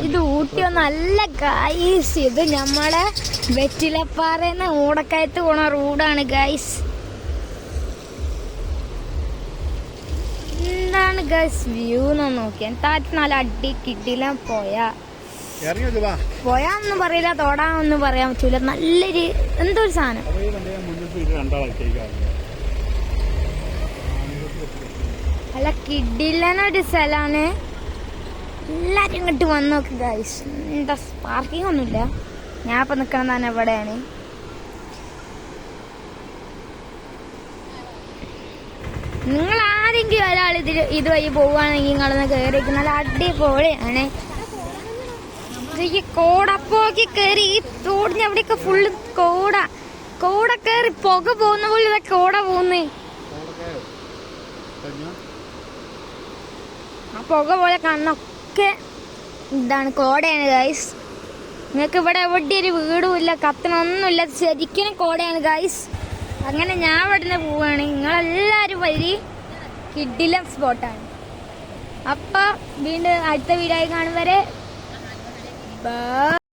ഇത് ഊട്ടിയൊന്നല്ല ഗൈസ്, ഇത് നമ്മളെ വെറ്റിലപ്പാറന്ന് ഊടക്കയത്ത് പോണ റോഡാണ് ഗൈസ്. എന്താണ് ഗൈസ് വ്യൂ എന്ന് നോക്കിയാൽ താറ്റ് നല്ല അടി കിട്ടില്ല. പോയാന്നൊന്നും പറയില്ല, തൊടാന്നൊന്നും പറയാൻ പറ്റൂല. നല്ലൊരു എന്തോ ഒരു സാധനം. അല്ല കിഡില്ലനൊരു സ്ഥലാണ്. എല്ലാരും ഇങ്ങോട്ട് വന്ന് നോക്ക് ഗൈസ്. എന്താ പാർക്കിംഗ് ഒന്നുമില്ല. ഞാൻ ഇപ്പൊ നിക്കണം തന്നെ എവിടെയാണ്. നിങ്ങൾ ആരെങ്കിലും ഒരാൾ ഇതുവഴി പോവുകയാണെങ്കിൽ നിങ്ങളൊന്ന് കയറി നല്ല അടിപൊളിയാണ്. ഈ കോടപ്പോക്കി കയറി ഈ തോടിന് അവിടെയൊക്കെ ഫുള്ള് കോട കയറി പുക പോകുന്ന പോലെ ഇതാ കോട പോകുന്നേ. ആ പുക പോലെ കാണുന്നൊക്കെ ഇതാണ് കോടയാണ് ഗൈസ്. നിങ്ങൾക്ക് ഇവിടെ എവിടെ ഒരു വീടും ഇല്ല, കത്തണമൊന്നുമില്ല. ശരിക്കും കോടയാണ് ഗൈസ്. അങ്ങനെ ഞാൻ ഇവിടുന്ന് പോവാണ്. നിങ്ങളെല്ലാവരും വരി കിഡിലം സ്പോട്ടാണ്. അപ്പോൾ വീണ്ടും അടുത്ത വീഡിയോ കാണും വരെ ബൈ.